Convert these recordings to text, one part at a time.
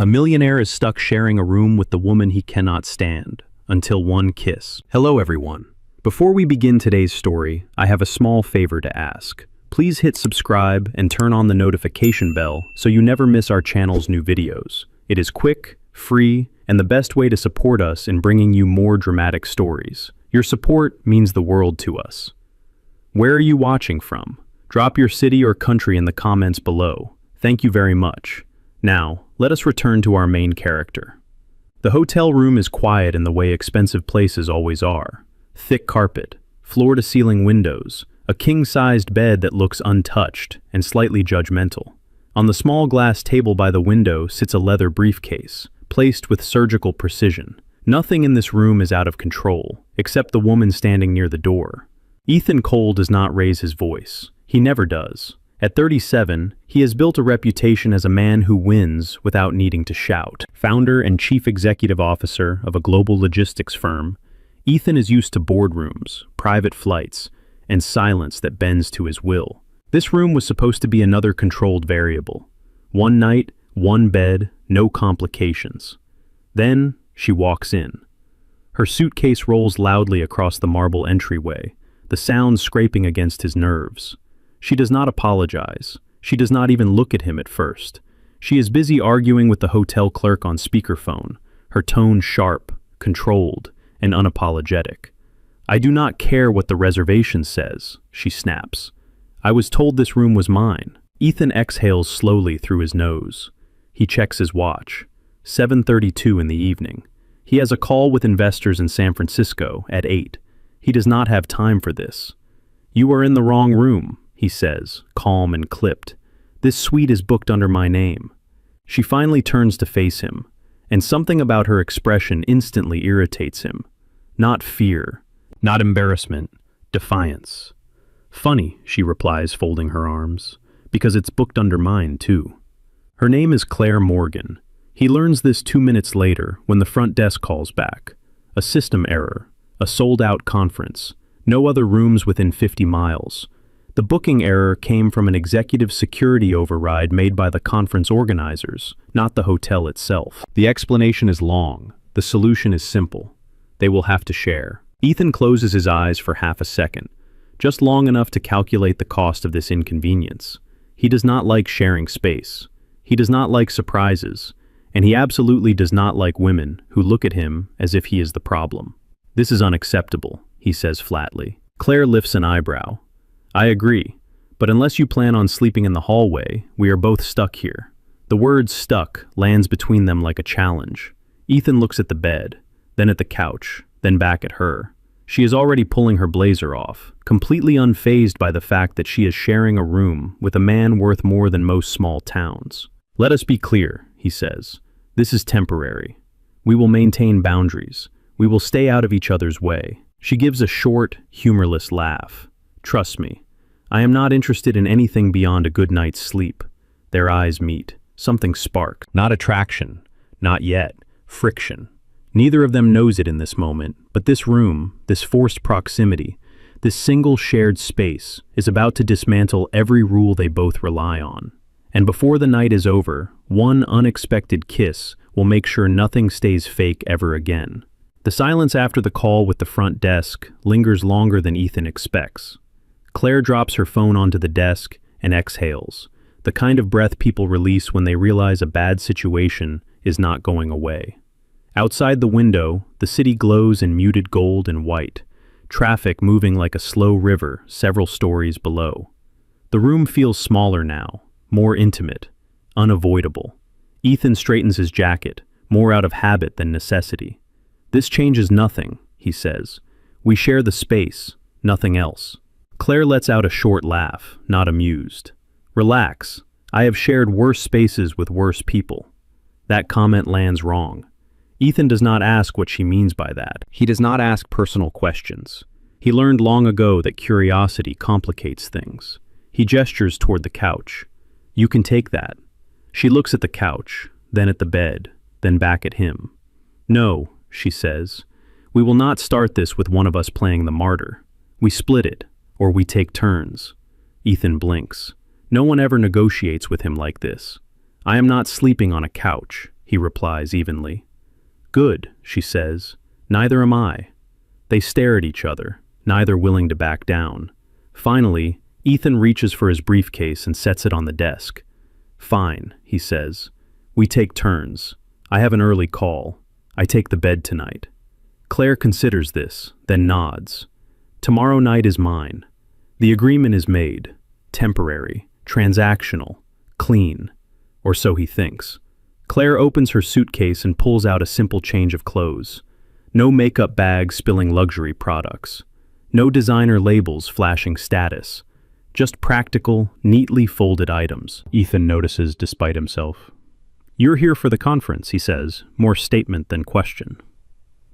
A millionaire is stuck sharing a room with the woman he cannot stand, until one kiss. Hello everyone. Before we begin today's story, I have a small favor to ask. Please hit subscribe and turn on the notification bell so you never miss our channel's new videos. It is quick, free, and the best way to support us in bringing you more dramatic stories. Your support means the world to us. Where are you watching from? Drop your city or country in the comments below. Thank you very much. Now, let us return to our main character. The hotel room is quiet in the way expensive places always are. Thick carpet, floor-to-ceiling windows, a king-sized bed that looks untouched and slightly judgmental. On the small glass table by the window sits a leather briefcase, placed with surgical precision. Nothing in this room is out of control, except the woman standing near the door. Ethan Cole does not raise his voice. He never does. At 37, he has built a reputation as a man who wins without needing to shout. Founder and chief executive officer of a global logistics firm, Ethan is used to boardrooms, private flights, and silence that bends to his will. This room was supposed to be another controlled variable. One night, one bed, no complications. Then, she walks in. Her suitcase rolls loudly across the marble entryway, the sound scraping against his nerves. She does not apologize. She does not even look at him at first. She is busy arguing with the hotel clerk on speakerphone, her tone sharp, controlled, and unapologetic. "I do not care what the reservation says," she snaps. "I was told this room was mine." Ethan exhales slowly through his nose. He checks his watch. 7:32 in the evening. He has a call with investors in San Francisco at 8. He does not have time for this. "You are in the wrong room," he says, calm and clipped. "This suite is booked under my name." She finally turns to face him, and something about her expression instantly irritates him. Not fear, not embarrassment, defiance. "Funny," she replies, folding her arms, "because it's booked under mine, too." Her name is Claire Morgan. He learns this 2 minutes later when the front desk calls back. A system error, a sold-out conference, no other rooms within 50 miles. The booking error came from an executive security override made by the conference organizers, not the hotel itself. The explanation is long. The solution is simple. They will have to share. Ethan closes his eyes for half a second, just long enough to calculate the cost of this inconvenience. He does not like sharing space. He does not like surprises, and he absolutely does not like women who look at him as if he is the problem. "This is unacceptable," he says flatly. Claire lifts an eyebrow. "I agree, but unless you plan on sleeping in the hallway, we are both stuck here." The word "stuck" lands between them like a challenge. Ethan looks at the bed, then at the couch, then back at her. She is already pulling her blazer off, completely unfazed by the fact that she is sharing a room with a man worth more than most small towns. "Let us be clear," he says. "This is temporary. We will maintain boundaries. We will stay out of each other's way." She gives a short, humorless laugh. "Trust me, I am not interested in anything beyond a good night's sleep." Their eyes meet. Something sparks. Not attraction. Not yet. Friction. Neither of them knows it in this moment, but this room, this forced proximity, this single shared space, is about to dismantle every rule they both rely on. And before the night is over, one unexpected kiss will make sure nothing stays fake ever again. The silence after the call with the front desk lingers longer than Ethan expects. Claire drops her phone onto the desk and exhales, the kind of breath people release when they realize a bad situation is not going away. Outside the window, the city glows in muted gold and white, traffic moving like a slow river several stories below. The room feels smaller now, more intimate, unavoidable. Ethan straightens his jacket, more out of habit than necessity. "This changes nothing," he says. "We share the space, nothing else." Claire lets out a short laugh, not amused. "Relax. I have shared worse spaces with worse people." That comment lands wrong. Ethan does not ask what she means by that. He does not ask personal questions. He learned long ago that curiosity complicates things. He gestures toward the couch. "You can take that." She looks at the couch, then at the bed, then back at him. "No," she says. "We will not start this with one of us playing the martyr. We split it, or we take turns." Ethan blinks. No one ever negotiates with him like this. "I am not sleeping on a couch," he replies evenly. Good, she says. Neither am I. They stare at each other, neither willing to back down. Finally, Ethan reaches for his briefcase and sets it on the desk. Fine, he says. We take turns. I have an early call. I take the bed tonight. Claire considers this, then nods. Tomorrow night is mine. The agreement is made. Temporary, transactional, clean. Or so he thinks. Claire opens her suitcase and pulls out a simple change of clothes. No makeup bags spilling luxury products. No designer labels flashing status. Just practical, neatly folded items, Ethan notices despite himself. You're here for the conference, he says, more statement than question.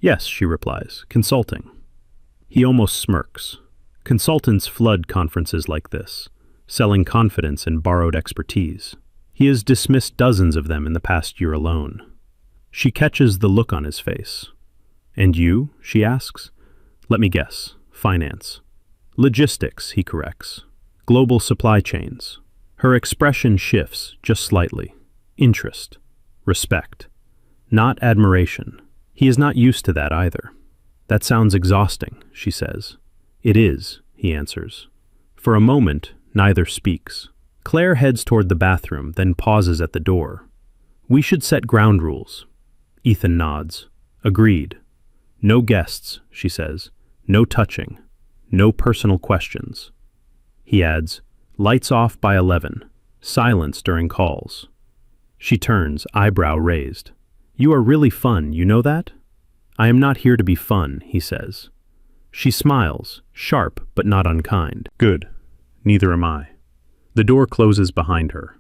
Yes, she replies, consulting. He almost smirks. Consultants flood conferences like this, selling confidence and borrowed expertise. He has dismissed dozens of them in the past year alone. She catches the look on his face. And you? She asks. Let me guess. Finance. Logistics, he corrects. Global supply chains. Her expression shifts just slightly. Interest. Respect. Not admiration. He is not used to that either. That sounds exhausting, she says. It is, he answers. For a moment, neither speaks. Claire heads toward the bathroom, then pauses at the door. We should set ground rules. Ethan nods. Agreed. No guests, she says. No touching. No personal questions. He adds, lights off by 11. Silence during calls. She turns, eyebrow raised. You are really fun, you know that? I am not here to be fun, he says. She smiles, sharp but not unkind. Good. Neither am I. The door closes behind her.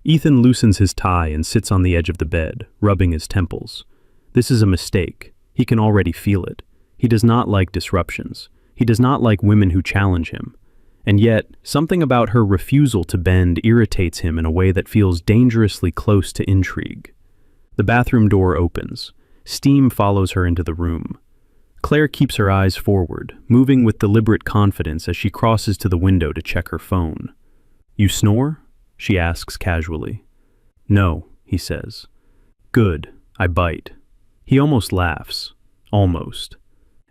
Ethan loosens his tie and sits on the edge of the bed, rubbing his temples. This is a mistake. He can already feel it. He does not like disruptions. He does not like women who challenge him. And yet, something about her refusal to bend irritates him in a way that feels dangerously close to intrigue. The bathroom door opens. Steam follows her into the room. Claire keeps her eyes forward, moving with deliberate confidence as she crosses to the window to check her phone. You snore? She asks casually. No, he says. Good, I bite. He almost laughs. Almost.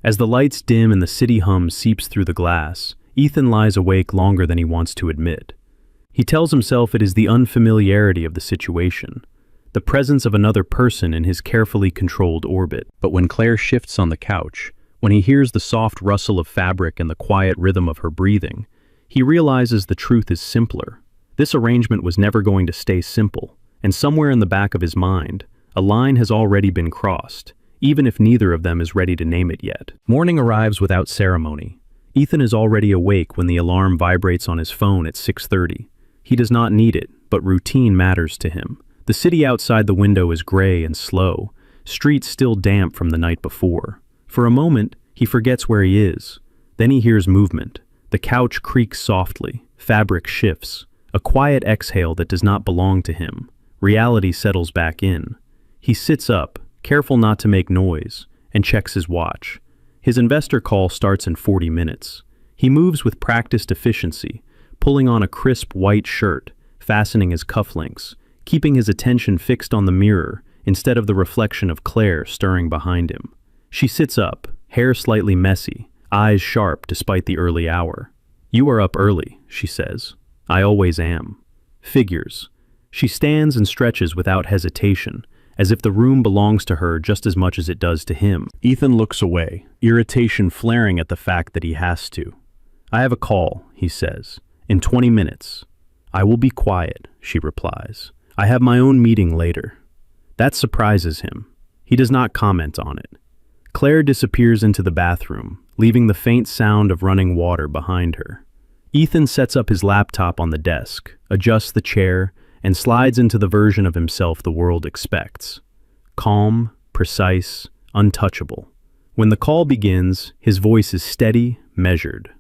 As the lights dim and the city hum seeps through the glass, Ethan lies awake longer than he wants to admit. He tells himself it is the unfamiliarity of the situation, the presence of another person in his carefully controlled orbit. But when Claire shifts on the couch, when he hears the soft rustle of fabric and the quiet rhythm of her breathing, he realizes the truth is simpler. This arrangement was never going to stay simple, and somewhere in the back of his mind, a line has already been crossed, even if neither of them is ready to name it yet. Morning arrives without ceremony. Ethan is already awake when the alarm vibrates on his phone at 6:30. He does not need it, but routine matters to him. The city outside the window is gray and slow, streets still damp from the night before. For a moment, he forgets where he is. Then he hears movement. The couch creaks softly, fabric shifts, a quiet exhale that does not belong to him. Reality settles back in. He sits up, careful not to make noise, and checks his watch. His investor call starts in 40 minutes. He moves with practiced efficiency, pulling on a crisp white shirt, fastening his cufflinks, keeping his attention fixed on the mirror instead of the reflection of Claire stirring behind him. She sits up, hair slightly messy, eyes sharp despite the early hour. You are up early, she says. I always am. Figures. She stands and stretches without hesitation, as if the room belongs to her just as much as it does to him. Ethan looks away, irritation flaring at the fact that he has to. I have a call, he says. In 20 minutes. I will be quiet, she replies. I have my own meeting later. That surprises him. He does not comment on it. Claire disappears into the bathroom, leaving the faint sound of running water behind her. Ethan sets up his laptop on the desk, adjusts the chair, and slides into the version of himself the world expects. Calm, precise, untouchable. When the call begins, his voice is steady, measured.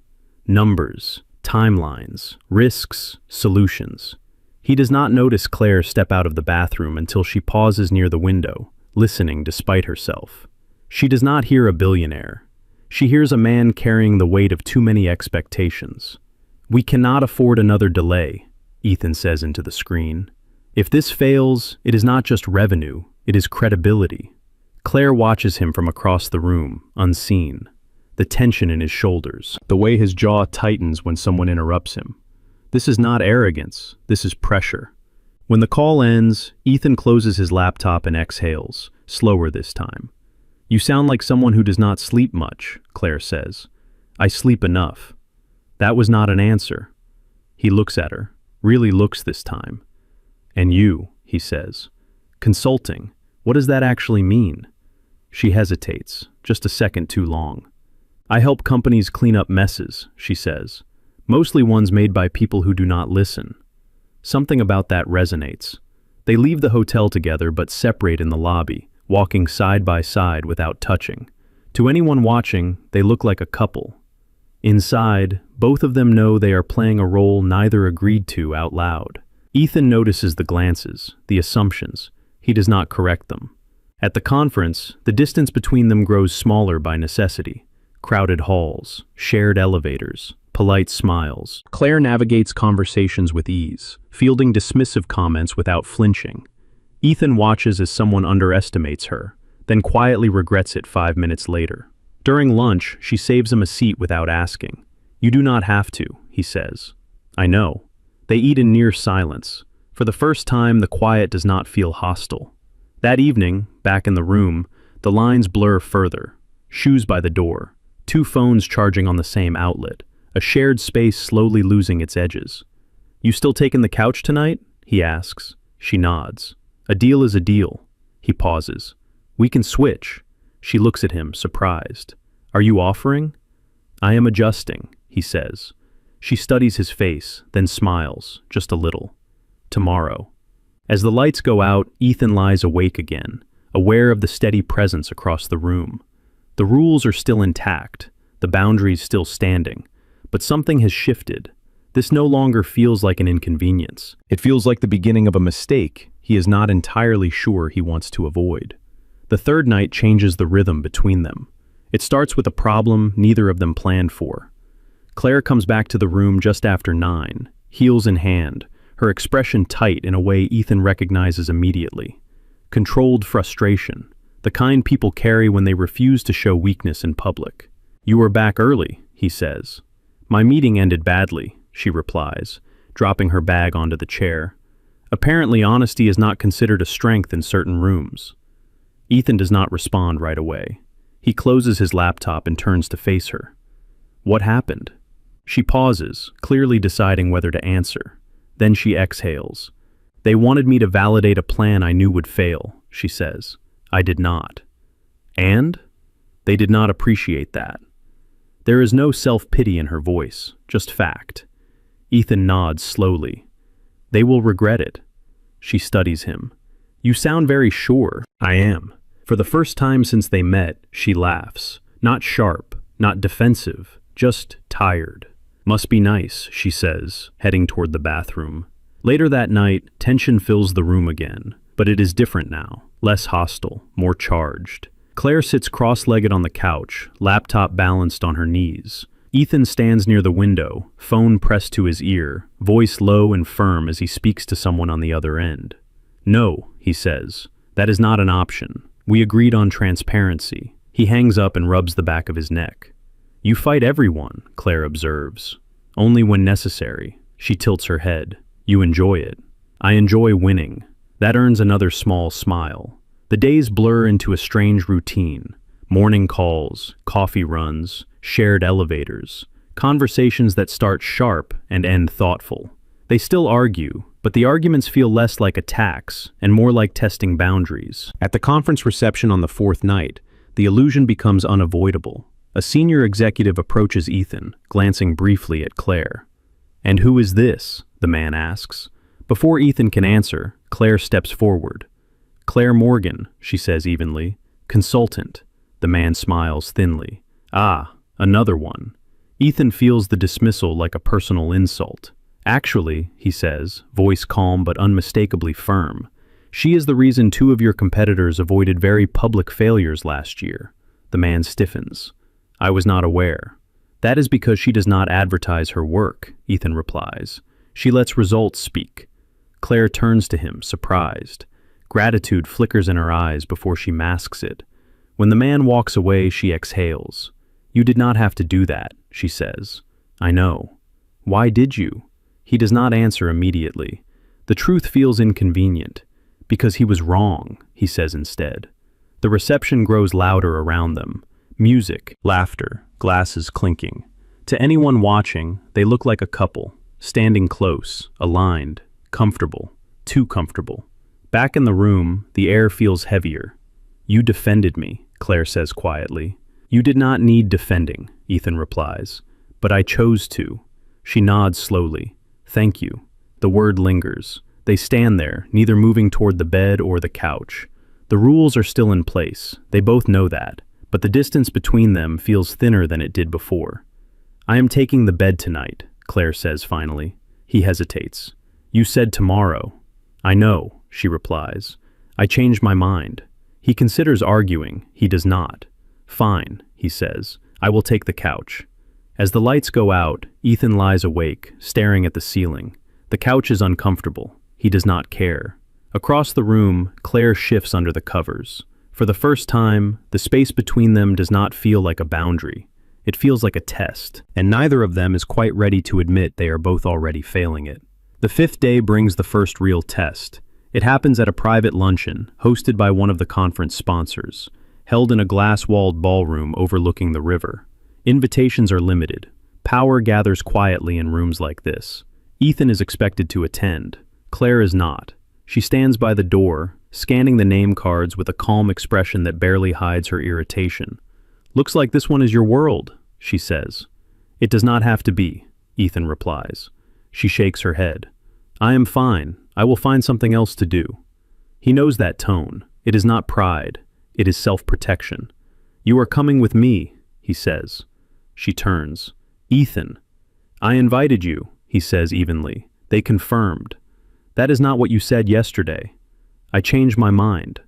Numbers, timelines, risks, solutions. He does not notice Claire step out of the bathroom until she pauses near the window, listening despite herself. She does not hear a billionaire. She hears a man carrying the weight of too many expectations. We cannot afford another delay, Ethan says into the screen. If this fails, it is not just revenue, It is credibility. Claire watches him from across the room, unseen. The tension in his shoulders, the way his jaw tightens when someone interrupts him. This is not arrogance, this is pressure. When the call ends, Ethan closes his laptop and exhales, slower this time. "You sound like someone who does not sleep much," Claire says. "I sleep enough." That was not an answer. He looks at her, really looks this time. "And you," he says. "Consulting, what does that actually mean?" She hesitates, just a second too long. "I help companies clean up messes," she says. "Mostly ones made by people who do not listen." Something about that resonates. They leave the hotel together but separate in the lobby, walking side by side without touching. To anyone watching, they look like a couple. Inside, both of them know they are playing a role neither agreed to out loud. Ethan notices the glances, the assumptions. He does not correct them. At the conference, the distance between them grows smaller by necessity. Crowded halls, shared elevators, polite smiles. Claire navigates conversations with ease, fielding dismissive comments without flinching. Ethan watches as someone underestimates her, then quietly regrets it 5 minutes later. During lunch, she saves him a seat without asking. "You do not have to," he says. "I know." They eat in near silence. For the first time, the quiet does not feel hostile. That evening, back in the room, the lines blur further. Shoes by the door, 2 phones charging on the same outlet, a shared space slowly losing its edges. "You still taking the couch tonight?" he asks. She nods. "A deal is a deal." He pauses. "We can switch." She looks at him, surprised. "Are you offering?" "I am adjusting," he says. She studies his face, then smiles, just a little. "Tomorrow." As the lights go out, Ethan lies awake again, aware of the steady presence across the room. The rules are still intact, the boundaries still standing, but something has shifted. This no longer feels like an inconvenience. It feels like the beginning of a mistake he is not entirely sure he wants to avoid. The third night changes the rhythm between them. It starts with a problem neither of them planned for. Claire comes back to the room just after 9, heels in hand, her expression tight in a way Ethan recognizes immediately. Controlled frustration, the kind people carry when they refuse to show weakness in public. "You were back early," he says. "My meeting ended badly," she replies, dropping her bag onto the chair. Apparently, honesty is not considered a strength in certain rooms. Ethan does not respond right away. He closes his laptop and turns to face her. "What happened?" She pauses, clearly deciding whether to answer. Then she exhales. "They wanted me to validate a plan I knew would fail," she says. "I did not." "And?" They did not appreciate that. There is no self-pity in her voice, just fact. Ethan nods slowly. "They will regret it." She studies him. "You sound very sure." "I am." For the first time since they met, she laughs. Not sharp, not defensive, just tired. "Must be nice," she says, heading toward the bathroom. Later that night, tension fills the room again, but it is different now, less hostile, more charged. Claire sits cross-legged on the couch, laptop balanced on her knees. Ethan stands near the window, phone pressed to his ear, voice low and firm as he speaks to someone on the other end. "No," he says, "that is not an option. We agreed on transparency." He hangs up and rubs the back of his neck. "You fight everyone," Claire observes. "Only when necessary." She tilts her head. "You enjoy it." "I enjoy winning." That earns another small smile. The days blur into a strange routine. Morning calls, coffee runs, shared elevators, conversations that start sharp and end thoughtful. They still argue, but the arguments feel less like attacks and more like testing boundaries. At the conference reception on the 4th night, the illusion becomes unavoidable. A senior executive approaches Ethan, glancing briefly at Claire. "And who is this?" the man asks. Before Ethan can answer, Claire steps forward. "Claire Morgan," she says evenly. "Consultant." The man smiles thinly. "Ah, another one." Ethan feels the dismissal like a personal insult. "Actually," he says, voice calm but unmistakably firm, "she is the reason 2 of your competitors avoided very public failures last year." The man stiffens. "I was not aware." "That is because she does not advertise her work," Ethan replies. "She lets results speak." Claire turns to him, surprised. Gratitude flickers in her eyes before she masks it. When the man walks away, she exhales. "You did not have to do that," she says. "I know." "Why did you?" He does not answer immediately. The truth feels inconvenient. "Because he was wrong," he says instead. The reception grows louder around them. Music, laughter, glasses clinking. To anyone watching, they look like a couple, standing close, aligned, comfortable, too comfortable. Back in the room, the air feels heavier. "You defended me," Claire says quietly. "You did not need defending," Ethan replies. "But I chose to." She nods slowly. "Thank you." The word lingers. They stand there, neither moving toward the bed or the couch. The rules are still in place. They both know that, but the distance between them feels thinner than it did before. "I am taking the bed tonight," Claire says finally. He hesitates. "You said tomorrow." "I know," she replies. "I changed my mind." He considers arguing. He does not. "Fine," he says. "I will take the couch." As the lights go out, Ethan lies awake, staring at the ceiling. The couch is uncomfortable. He does not care. Across the room, Claire shifts under the covers. For the first time, the space between them does not feel like a boundary. It feels like a test, and neither of them is quite ready to admit they are both already failing it. The fifth day brings the first real test. It happens at a private luncheon, hosted by one of the conference sponsors, held in a glass-walled ballroom overlooking the river. Invitations are limited. Power gathers quietly in rooms like this. Ethan is expected to attend. Claire is not. She stands by the door, scanning the name cards with a calm expression that barely hides her irritation. "Looks like this one is your world," she says. "It does not have to be," Ethan replies. She shakes her head. "I am fine. I will find something else to do." He knows that tone. It is not pride. It is self-protection. "You are coming with me," he says. She turns. "Ethan." "I invited you," he says evenly. They confirmed. "That is not what you said yesterday." "I changed my mind."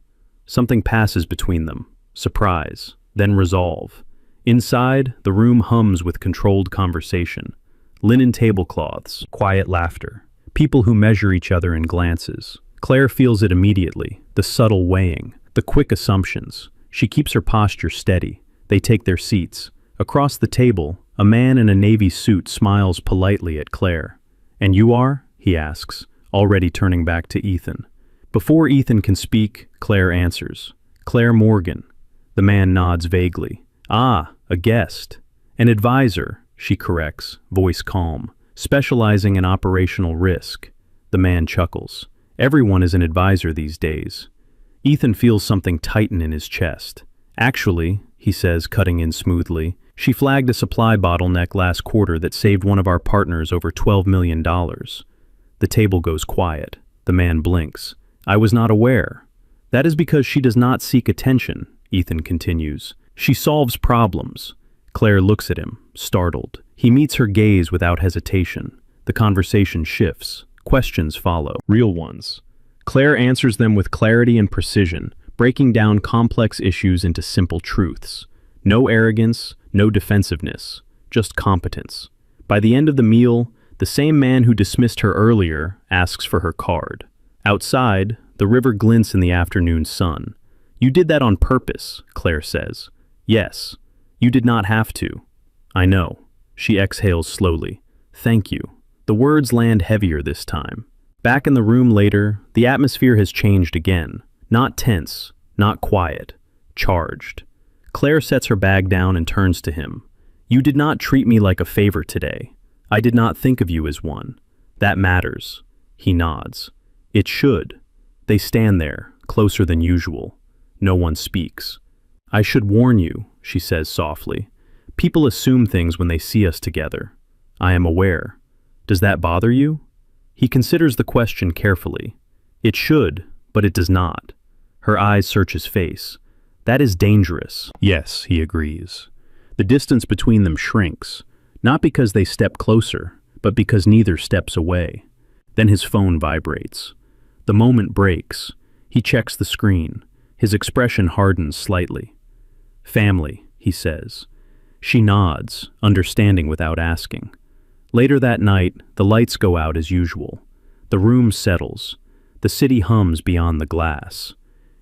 Something passes between them. Surprise, then resolve. Inside, the room hums with controlled conversation. Linen tablecloths, quiet laughter. People who measure each other in glances. Claire feels it immediately, the subtle weighing, the quick assumptions. She keeps her posture steady. They take their seats. Across the table, a man in a navy suit smiles politely at Claire. "And you are?" he asks, already turning back to Ethan. Before Ethan can speak, Claire answers. "Claire Morgan." The man nods vaguely. "Ah, a guest." "An advisor," she corrects, voice calm, "specializing in operational risk." The man chuckles. Everyone is an advisor these days. Ethan feels something tighten in his chest. "Actually," he says, cutting in smoothly, "she flagged a supply bottleneck last quarter that saved one of our partners over $12 million. The table goes quiet. The man blinks. "I was not aware." "That is because she does not seek attention," Ethan continues. "She solves problems." Claire looks at him, startled. He meets her gaze without hesitation. The conversation shifts. Questions follow, real ones. Claire answers them with clarity and precision, breaking down complex issues into simple truths. No arrogance, no defensiveness, just competence. By the end of the meal, the same man who dismissed her earlier asks for her card. Outside, the river glints in the afternoon sun. "You did that on purpose," Claire says. "Yes. You did not have to." "I know." She exhales slowly. "Thank you." The words land heavier this time. Back in the room later, the atmosphere has changed again. Not tense, not quiet, charged. Claire sets her bag down and turns to him. "You did not treat me like a favor today. I did not think of you as one. That matters." He nods. "It should." They stand there, closer than usual. No one speaks. "I should warn you," she says softly. "People assume things when they see us together. I am aware. Does that bother you?" He considers the question carefully. "It should, but it does not." Her eyes search his face. "That is dangerous." "Yes," he agrees. The distance between them shrinks, not because they step closer, but because neither steps away. Then his phone vibrates. The moment breaks. He checks the screen. His expression hardens slightly. "Family," he says. She nods, understanding without asking. Later that night, the lights go out as usual. The room settles. The city hums beyond the glass.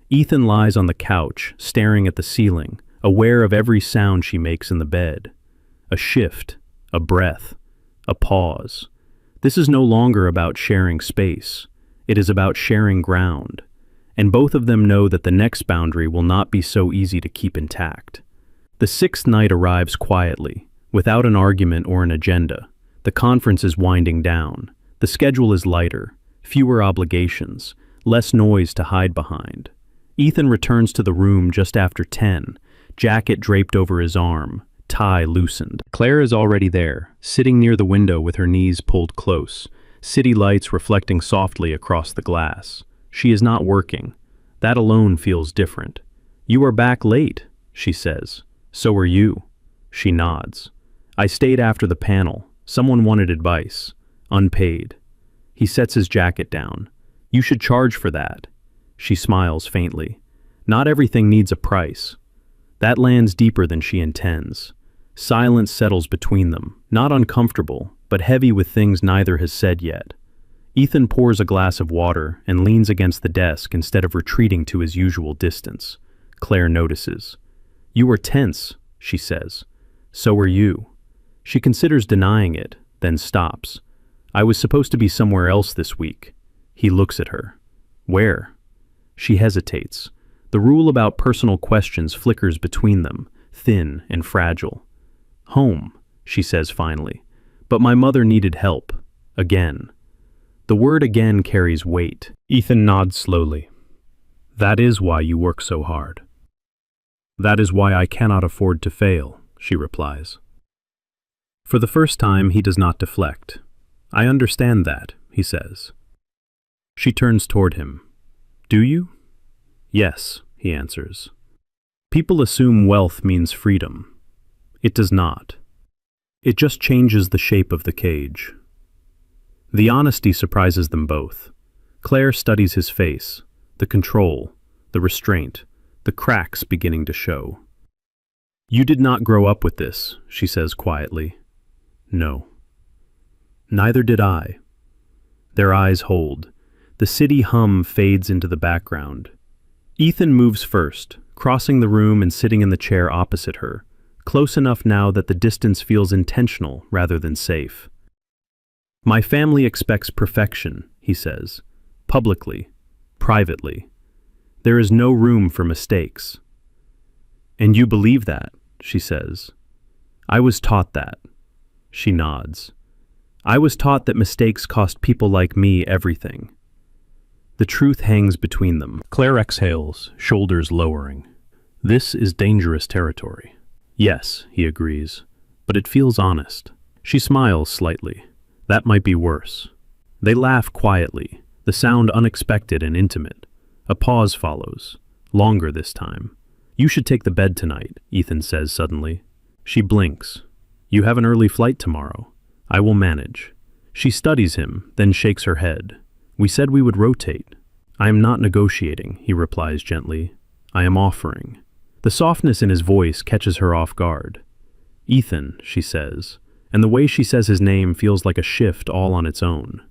Ethan lies on the couch, staring at the ceiling, aware of every sound she makes in the bed. A shift, a breath, a pause. This is no longer about sharing space. It is about sharing ground. And both of them know that the next boundary will not be so easy to keep intact. The sixth night arrives quietly, without an argument or an agenda. The conference is winding down. The schedule is lighter, fewer obligations, less noise to hide behind. Ethan returns to the room just after 10, jacket draped over his arm, tie loosened. Claire is already there, sitting near the window with her knees pulled close, city lights reflecting softly across the glass. She is not working. That alone feels different. "You are back late," she says. "So are you." She nods. "I stayed after the panel. Someone wanted advice. Unpaid." He sets his jacket down. "You should charge for that." She smiles faintly. Not everything needs a price. That lands deeper than she intends. Silence settles between them, not uncomfortable, but heavy with things neither has said yet. Ethan pours a glass of water and leans against the desk instead of retreating to his usual distance. Claire notices. "You are tense," she says. "So are you." She considers denying it, then stops. "I was supposed to be somewhere else this week." He looks at her. "Where?" She hesitates. The rule about personal questions flickers between them, thin and fragile. "Home," she says finally. "But my mother needed help. Again." The word again carries weight. Ethan nods slowly. "That is why you work so hard." "That is why I cannot afford to fail," she replies. For the first time, he does not deflect. "I understand that," he says. She turns toward him. "Do you?" "Yes," he answers. People assume wealth means freedom. It does not. It just changes the shape of the cage. The honesty surprises them both. Claire studies his face, the control, the restraint, the cracks beginning to show. "You did not grow up with this," she says quietly. "No." "Neither did I." Their eyes hold. The city hum fades into the background. Ethan moves first, crossing the room and sitting in the chair opposite her, close enough now that the distance feels intentional rather than safe. "My family expects perfection," he says, publicly, privately. "There is no room for mistakes." "And you believe that," she says. "I was taught that." She nods. "I was taught that mistakes cost people like me everything." The truth hangs between them. Claire exhales, shoulders lowering. This is dangerous territory. "Yes," he agrees, "but it feels honest." She smiles slightly. "That might be worse." They laugh quietly, the sound unexpected and intimate. A pause follows, longer this time. "You should take the bed tonight," Ethan says suddenly. She blinks. "You have an early flight tomorrow." "I will manage." She studies him, then shakes her head. "We said we would rotate." "I am not negotiating," he replies gently. "I am offering." The softness in his voice catches her off guard. "Ethan," she says, and the way she says his name feels like a shift all on its own.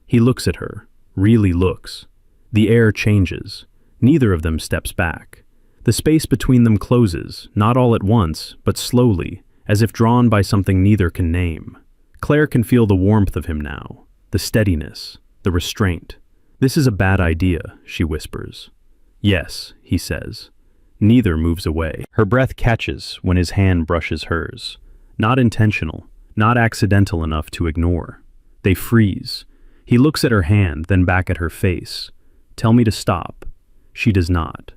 He looks at her, really looks. The air changes. Neither of them steps back. The space between them closes, not all at once, but slowly, as if drawn by something neither can name. Claire can feel the warmth of him now, the steadiness, the restraint. "This is a bad idea," she whispers. "Yes," he says. Neither moves away. Her breath catches when his hand brushes hers. Not intentional, not accidental enough to ignore. They freeze. He looks at her hand, then back at her face. "Tell me to stop." She does not.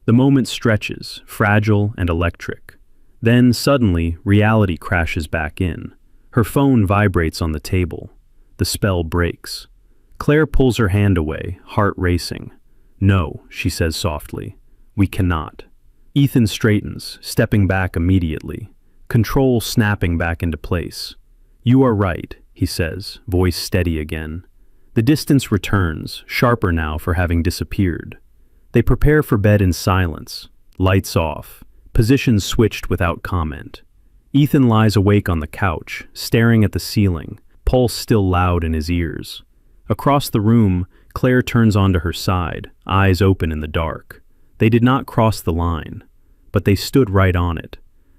The moment stretches, fragile and electric. Then, suddenly, reality crashes back in. Her phone vibrates on the table. The spell breaks. Claire pulls her hand away, heart racing. "No," she says softly. "We cannot." Ethan straightens, stepping back immediately. Control snapping back into place. "You are right," he says, voice steady again. The distance returns, sharper now for having disappeared. They prepare for bed in silence, lights off, positions switched without comment. Ethan lies awake on the couch, staring at the ceiling, pulse still loud in his ears. Across the room, Claire turns onto her side, eyes open in the dark. They did not cross the line, but they stood right on it.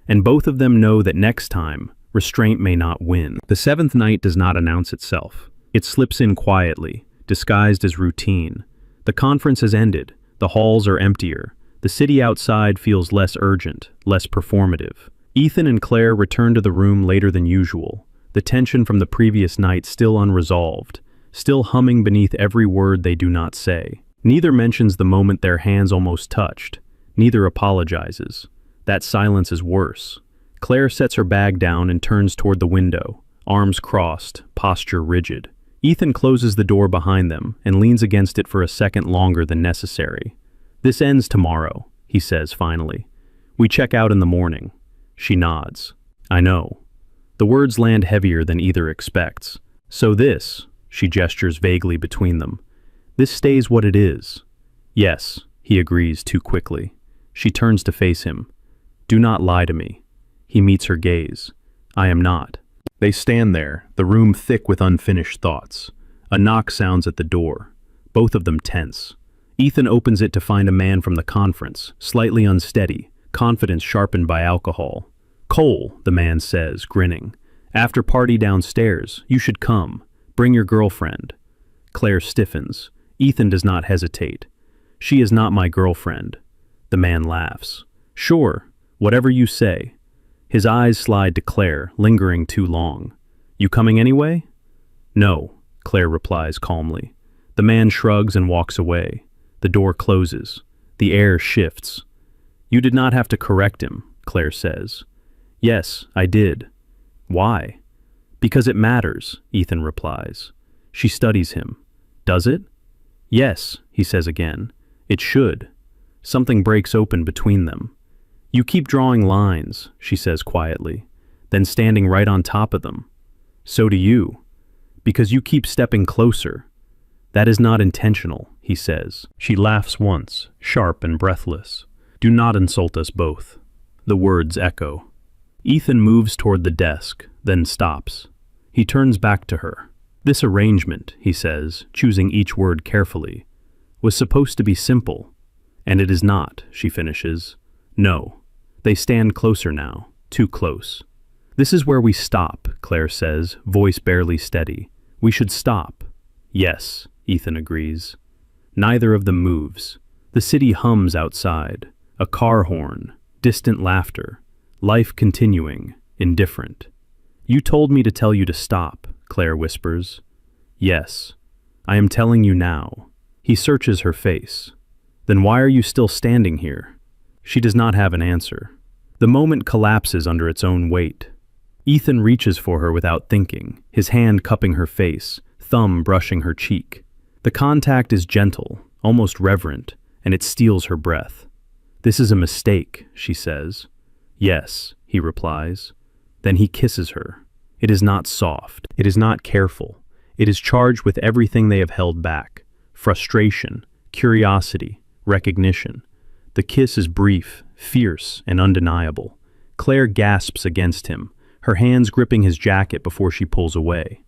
And both of them know that next time, restraint may not win. The seventh night does not announce itself. It slips in quietly, disguised as routine. The conference has ended. The halls are emptier. The city outside feels less urgent, less performative. Ethan and Claire return to the room later than usual, the tension from the previous night still unresolved, still humming beneath every word they do not say. Neither mentions the moment their hands almost touched. Neither apologizes. That silence is worse. Claire sets her bag down and turns toward the window, arms crossed, posture rigid. Ethan closes the door behind them and leans against it for a second longer than necessary. "This ends tomorrow," he says finally. "We check out in the morning." She nods. "I know." The words land heavier than either expects. "So this," she gestures vaguely between them, "this stays what it is." "Yes," he agrees too quickly. She turns to face him. "Do not lie to me." He meets her gaze. "I am not." They stand there, the room thick with unfinished thoughts. A knock sounds at the door. Both of them tense. Ethan opens it to find a man from the conference, slightly unsteady, confidence sharpened by alcohol. "Cole," the man says, grinning. "After party downstairs. You should come. Bring your girlfriend." Claire stiffens. Ethan does not hesitate. "She is not my girlfriend." The man laughs. "Sure, whatever you say." His eyes slide to Claire, lingering too long. "You coming anyway?" "No," Claire replies calmly. The man shrugs and walks away. The door closes. The air shifts. "You did not have to correct him," Claire says. "Yes, I did." "Why?" "Because it matters," Ethan replies. She studies him. "Does it?" "Yes," he says again. "It should." Something breaks open between them. "You keep drawing lines," she says quietly, then standing right on top of them. "So do you. Because you keep stepping closer." "That is not intentional," he says. She laughs once, sharp and breathless. "Do not insult us both." The words echo. Ethan moves toward the desk, then stops. He turns back to her. "This arrangement," he says, choosing each word carefully, "was supposed to be simple." "And it is not," she finishes. "No." They stand closer now, too close. "This is where we stop," Claire says, voice barely steady. "We should stop." "Yes," Ethan agrees. Neither of them moves. The city hums outside. A car horn, distant laughter. Life continuing, indifferent. "You told me to tell you to stop," Claire whispers. "Yes. I am telling you now." He searches her face. "Then why are you still standing here?" She does not have an answer. The moment collapses under its own weight. Ethan reaches for her without thinking, his hand cupping her face, thumb brushing her cheek. The contact is gentle, almost reverent, and it steals her breath. "This is a mistake," she says. "Yes," he replies. Then he kisses her. It is not soft. It is not careful. It is charged with everything they have held back. Frustration, curiosity, recognition. The kiss is brief, fierce, and undeniable. Claire gasps against him, her hands gripping his jacket before she pulls away.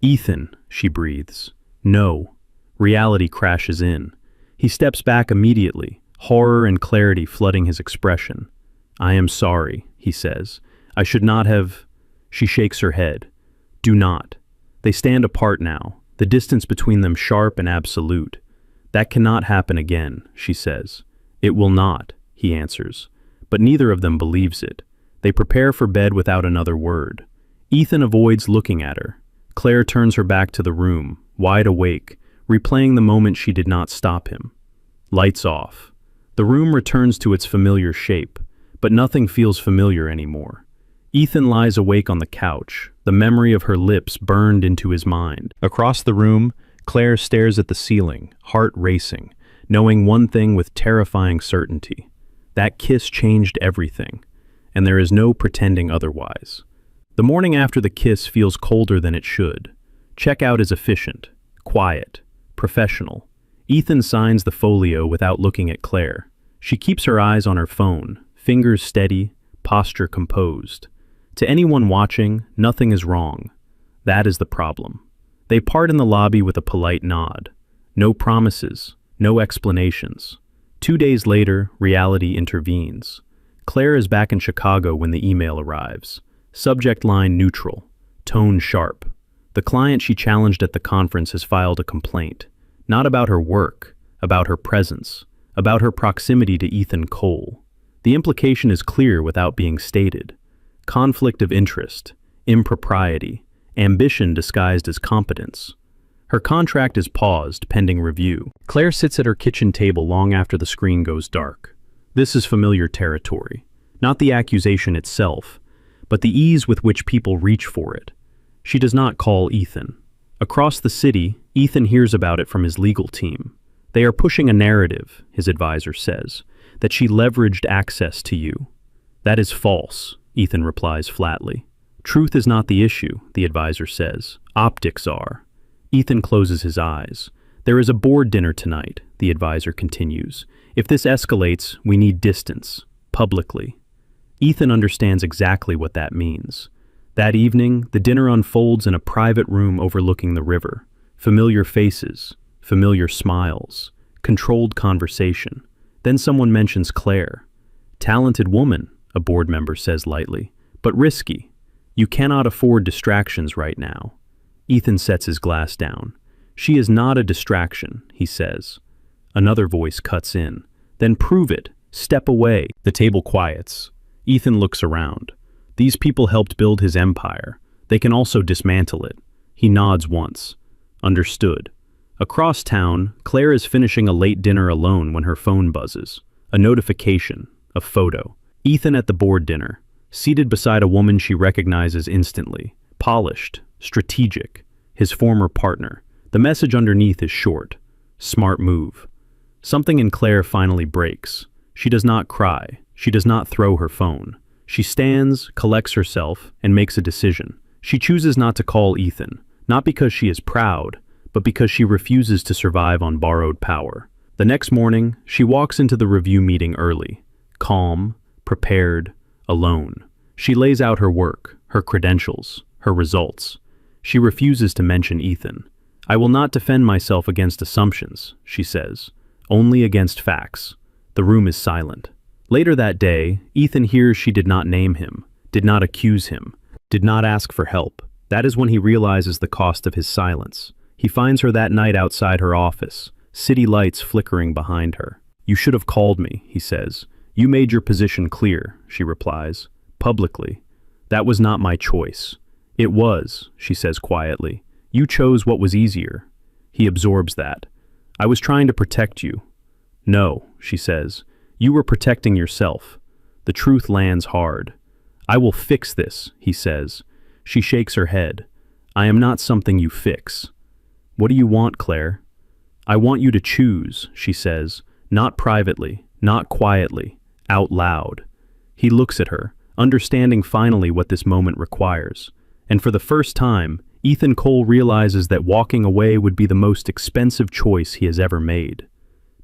"Ethan," she breathes. "No." Reality crashes in. He steps back immediately, horror and clarity flooding his expression. "I am sorry," he says. "I should not have..." She shakes her head. "Do not." They stand apart now, the distance between them sharp and absolute. "That cannot happen again," she says. "It will not," he answers. But neither of them believes it. They prepare for bed without another word. Ethan avoids looking at her. Claire turns her back to the room, wide awake, replaying the moment she did not stop him. Lights off. The room returns to its familiar shape, but nothing feels familiar anymore. Ethan lies awake on the couch, the memory of her lips burned into his mind. Across the room, Claire stares at the ceiling, heart racing, knowing one thing with terrifying certainty. That kiss changed everything, and there is no pretending otherwise. The morning after the kiss feels colder than it should. Checkout is efficient, quiet, professional. Ethan signs the folio without looking at Claire. She keeps her eyes on her phone, fingers steady, posture composed. To anyone watching, nothing is wrong. That is the problem. They part in the lobby with a polite nod. No promises, no explanations. 2 days later, reality intervenes. Claire is back in Chicago when the email arrives. Subject line neutral, tone sharp. The client she challenged at the conference has filed a complaint. Not about her work, about her presence, about her proximity to Ethan Cole. The implication is clear without being stated. Conflict of interest, impropriety, ambition disguised as competence. Her contract is paused, pending review. Claire sits at her kitchen table long after the screen goes dark. This is familiar territory. Not the accusation itself, but the ease with which people reach for it. She does not call Ethan. Across the city, Ethan hears about it from his legal team. They are pushing a narrative, his advisor says, that she leveraged access to you. That is false, Ethan replies flatly. Truth is not the issue, the advisor says. Optics are. Ethan closes his eyes. There is a board dinner tonight, the advisor continues. If this escalates, we need distance, publicly. Ethan understands exactly what that means. That evening, the dinner unfolds in a private room overlooking the river. Familiar faces, familiar smiles, controlled conversation. Then someone mentions Claire. Talented woman, a board member says lightly, but risky. You cannot afford distractions right now. Ethan sets his glass down. She is not a distraction, he says. Another voice cuts in. Then prove it. Step away. The table quiets. Ethan looks around. These people helped build his empire. They can also dismantle it. He nods once. Understood. Across town, Claire is finishing a late dinner alone when her phone buzzes. A notification. A photo. Ethan at the board dinner, seated beside a woman she recognizes instantly. Polished. Strategic. His former partner. The message underneath is short. Smart move. Something in Claire finally breaks. She does not cry. She does not throw her phone. She stands, collects herself, and makes a decision. She chooses not to call Ethan, not because she is proud, but because she refuses to survive on borrowed power. The next morning, she walks into the review meeting early, calm, prepared, alone. She lays out her work, her credentials, her results. She refuses to mention Ethan. I will not defend myself against assumptions, she says, only against facts. The room is silent. Later that day, Ethan hears she did not name him, did not accuse him, did not ask for help. That is when he realizes the cost of his silence. He finds her that night outside her office, city lights flickering behind her. You should have called me, he says. You made your position clear, she replies, publicly. That was not my choice. It was, she says quietly. You chose what was easier. He absorbs that. I was trying to protect you. No, she says. You were protecting yourself. The truth lands hard. I will fix this, he says. She shakes her head. I am not something you fix. What do you want, Claire? I want you to choose, she says, not privately, not quietly, out loud. He looks at her, understanding finally what this moment requires. And for the first time, Ethan Cole realizes that walking away would be the most expensive choice he has ever made.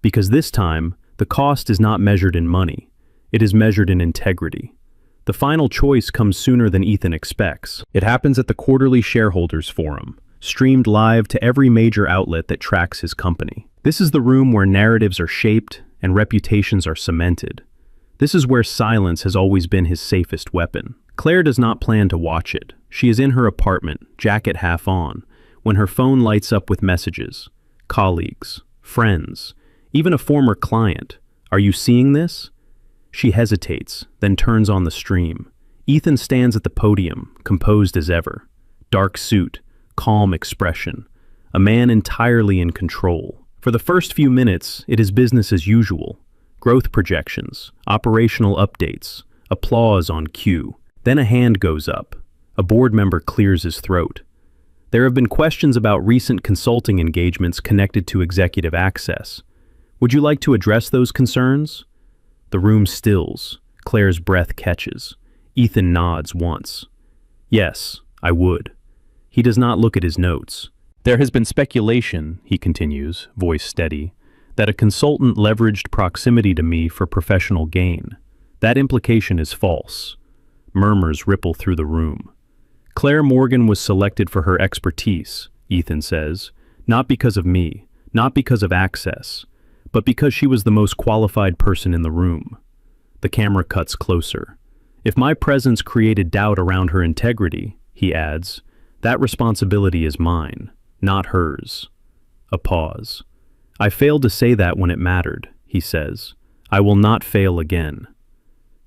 Because this time, the cost is not measured in money. It is measured in integrity. The final choice comes sooner than Ethan expects. It happens at the quarterly shareholders forum, streamed live to every major outlet that tracks his company. This is the room where narratives are shaped and reputations are cemented. This is where silence has always been his safest weapon. Claire does not plan to watch it. She is in her apartment, jacket half on, when her phone lights up with messages. Colleagues, friends, even a former client. Are you seeing this? She hesitates, then turns on the stream. Ethan stands at the podium, composed as ever. Dark suit, calm expression. A man entirely in control. For the first few minutes, it is business as usual. Growth projections, operational updates, applause on cue. Then a hand goes up. A board member clears his throat. There have been questions about recent consulting engagements connected to executive access. Would you like to address those concerns? The room stills. Claire's breath catches. Ethan nods once. Yes, I would. He does not look at his notes. There has been speculation, he continues, voice steady, that a consultant leveraged proximity to me for professional gain. That implication is false. Murmurs ripple through the room. Claire Morgan was selected for her expertise, Ethan says, not because of me, not because of access, but because she was the most qualified person in the room. The camera cuts closer. If my presence created doubt around her integrity, he adds, that responsibility is mine, not hers. A pause. I failed to say that when it mattered, he says. I will not fail again.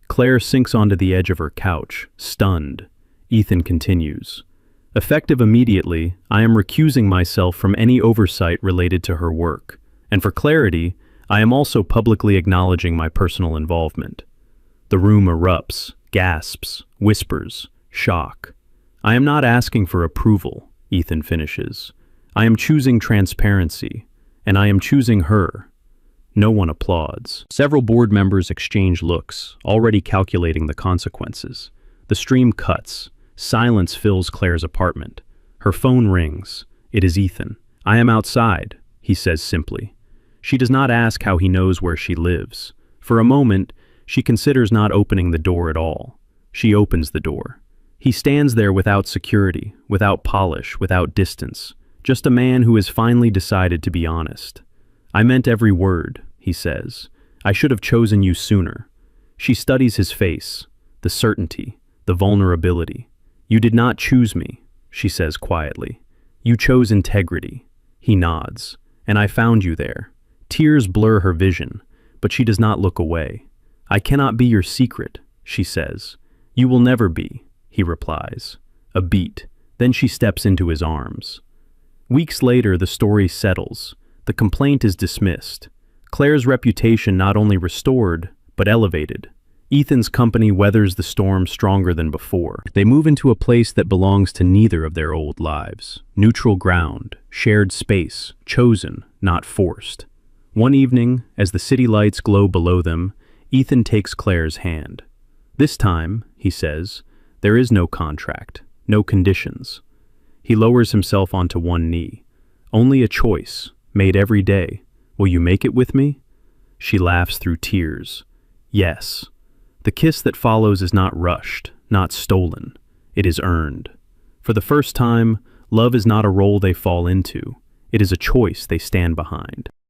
Claire sinks onto the edge of her couch, stunned. Ethan continues. Effective immediately, I am recusing myself from any oversight related to her work. And for clarity, I am also publicly acknowledging my personal involvement. The room erupts, gasps, whispers, shock. I am not asking for approval, Ethan finishes. I am choosing transparency, and I am choosing her. No one applauds. Several board members exchange looks, already calculating the consequences. The stream cuts. Silence fills Claire's apartment. Her phone rings. It is Ethan. I am outside, he says simply. She does not ask how he knows where she lives. For a moment, she considers not opening the door at all. She opens the door. He stands there without security, without polish, without distance. Just a man who has finally decided to be honest. I meant every word, he says. I should have chosen you sooner. She studies his face, the certainty, the vulnerability. You did not choose me, she says quietly. You chose integrity. He nods. And I found you there. Tears blur her vision, but she does not look away. I cannot be your secret, she says. You will never be, he replies. A beat. Then she steps into his arms. Weeks later, the story settles. The complaint is dismissed. Claire's reputation not only restored, but elevated. Ethan's company weathers the storm stronger than before. They move into a place that belongs to neither of their old lives. Neutral ground, shared space, chosen, not forced. One evening, as the city lights glow below them, Ethan takes Claire's hand. This time, he says, there is no contract, no conditions. He lowers himself onto one knee. Only a choice, made every day. Will you make it with me? She laughs through tears. Yes. The kiss that follows is not rushed, not stolen. It is earned. For the first time, love is not a role they fall into. It is a choice they stand behind.